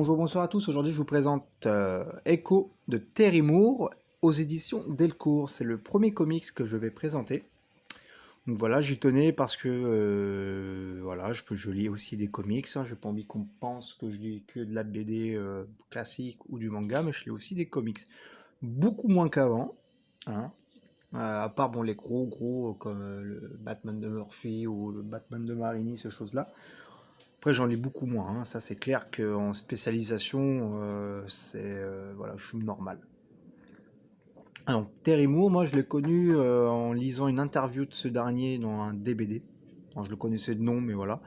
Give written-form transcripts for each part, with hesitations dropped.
Bonjour, bonsoir à tous. Aujourd'hui, je vous présente Echo de Terry Moore aux éditions Delcourt. C'est le premier comics que je vais présenter. Donc voilà, j'y tenais parce que voilà, je lis aussi des comics. Hein. Je n'ai pas envie qu'on pense que je lis que de la BD classique ou du manga, mais je lis aussi des comics. Beaucoup moins qu'avant. Hein. À part bon, les gros comme le Batman de Murphy ou le Batman de Marini, ces choses-là. Après, j'en lis beaucoup moins. Hein. Ça, c'est clair qu'en spécialisation, voilà, je suis normal. Alors, Terry Moore, moi, je l'ai connu en lisant une interview de ce dernier dans un DBD. Bon, je le connaissais de nom, mais voilà.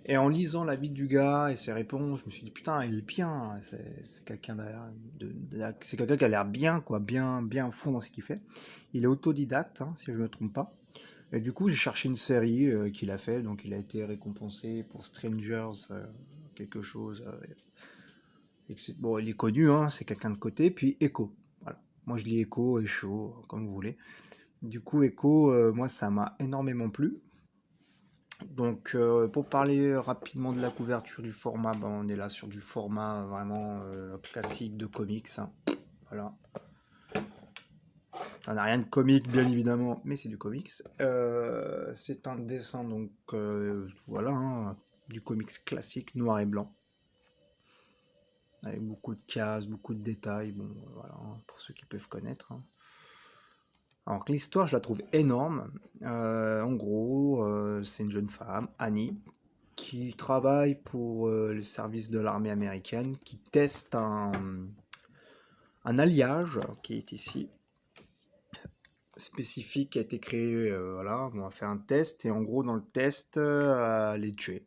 Et en lisant la vie du gars et ses réponses, je me suis dit, putain, il est bien. C'est quelqu'un c'est quelqu'un qui a l'air bien, quoi, bien fond dans ce qu'il fait. Il est autodidacte, hein, si je ne me trompe pas. Et du coup, j'ai cherché une série qu'il a fait, donc il a été récompensé pour Strangers, quelque chose. Bon, il est connu, hein, c'est quelqu'un de côté, puis Echo. Voilà. Moi, je lis Echo et Show, comme vous voulez. Du coup, Echo, moi, ça m'a énormément plu. Donc, pour parler rapidement de la couverture du format, ben, on est là sur du format vraiment classique de comics. Hein. Voilà. Ça n'a rien de comique, bien évidemment, mais c'est du comics. C'est un dessin, donc voilà, hein, du comics classique, noir et blanc. Avec beaucoup de cases, beaucoup de détails, bon, voilà, hein, pour ceux qui peuvent connaître. Hein. Alors, l'histoire, je la trouve énorme. En gros, c'est une jeune femme, Annie, qui travaille pour le service de l'armée américaine, qui teste un alliage qui est ici spécifique qui a été créé, voilà, on va faire un test et en gros dans le test, à les tuer.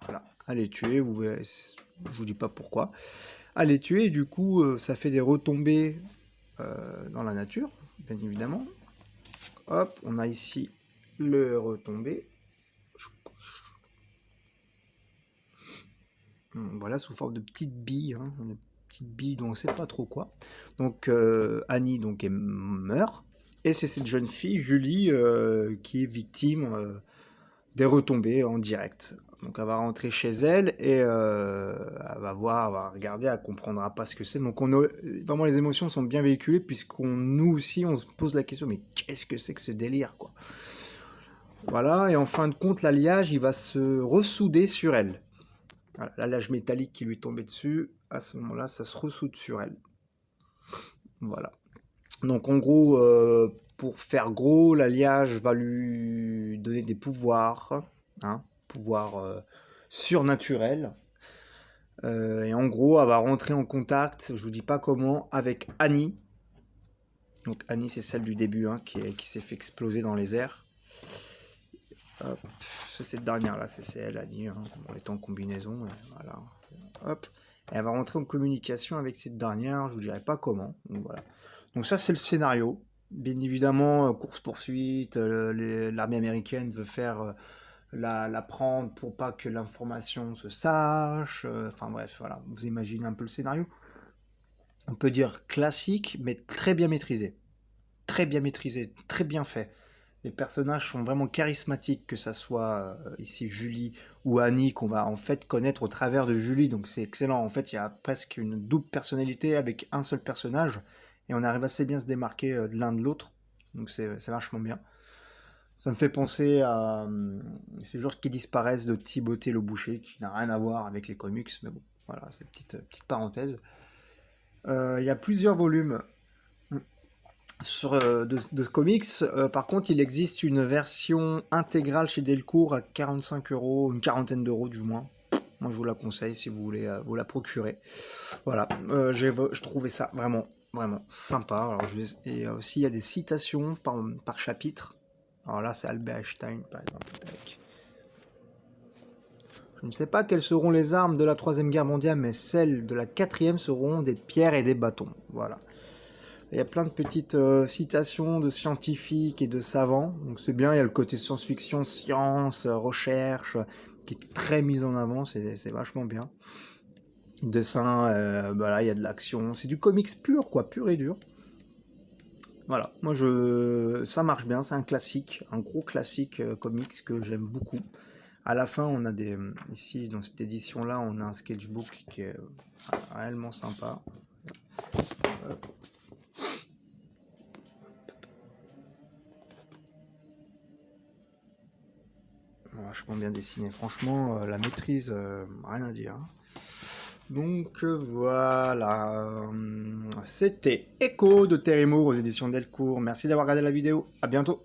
Voilà, à les tuer, vous verrez, je vous dis pas pourquoi. À les tuer et du coup ça fait des retombées dans la nature, bien évidemment. Hop, on a ici le retombé. Voilà, sous forme de petites billes, hein, une petite bille dont on ne sait pas trop quoi. Donc Annie donc, meurt. Et c'est cette jeune fille, Julie, qui est victime des retombées en direct. Donc elle va rentrer chez elle et elle va voir, elle va regarder, elle comprendra pas ce que c'est. Donc vraiment les émotions sont bien véhiculées nous aussi on se pose la question mais qu'est-ce que c'est que ce délire quoi. Voilà, et en fin de compte l'alliage il va se ressouder sur elle. Voilà, l'alliage métallique qui lui tombait dessus, à ce moment-là ça se ressoude sur elle. Voilà. Donc en gros, pour faire gros, l'alliage va lui donner des pouvoirs, hein, pouvoirs surnaturels. Et en gros, elle va rentrer en contact, je vous dis pas comment, avec Annie. Donc Annie, c'est celle du début, hein, qui s'est fait exploser dans les airs. Hop, c'est cette dernière là, c'est elle, Annie, hein, en étant en combinaison. Voilà. Hop. Et elle va rentrer en communication avec cette dernière, je vous dirai pas comment. Donc voilà. Donc ça c'est le scénario. Bien évidemment, course-poursuite, l'armée américaine veut faire la prendre pour pas que l'information se sache. Enfin bref, voilà, vous imaginez un peu le scénario. On peut dire classique, mais très bien maîtrisé. Très bien maîtrisé, très bien fait. Les personnages sont vraiment charismatiques, que ça soit ici Julie ou Annie, qu'on va en fait connaître au travers de Julie, donc c'est excellent. En fait, il y a presque une double personnalité avec un seul personnage, et on arrive assez bien à se démarquer de l'un de l'autre, donc c'est vachement bien. Ça me fait penser à ces jours qui disparaissent de Timothée le Boucher, qui n'a rien à voir avec les comics, mais bon, voilà, c'est une petite parenthèse. Il y a plusieurs volumes de ce comics. Par contre, il existe une version intégrale chez Delcourt à 45 euros, une quarantaine d'euros du moins. Moi, je vous la conseille si vous voulez vous la procurer. Voilà, je trouvais ça vraiment sympa. Alors, et aussi, il y a des citations par chapitre. Alors là, c'est Albert Einstein, par exemple. Je ne sais pas quelles seront les armes de la Troisième Guerre mondiale, mais celles de la Quatrième seront des pierres et des bâtons. Voilà. Il y a plein de petites citations de scientifiques et de savants, donc c'est bien, il y a le côté science-fiction, science, recherche, qui est très mis en avant, c'est vachement bien. Dessin, voilà, il y a de l'action, c'est du comics pur, quoi, pur et dur. Voilà, moi ça marche bien, c'est un classique, un gros classique comics que j'aime beaucoup. À la fin, on a des... Ici, dans cette édition-là, on a un sketchbook qui est réellement sympa. Vachement bien dessiné. Franchement, la maîtrise, rien à dire. Donc voilà, c'était Echo de Terry Moore aux éditions Delcourt. Merci d'avoir regardé la vidéo. À bientôt.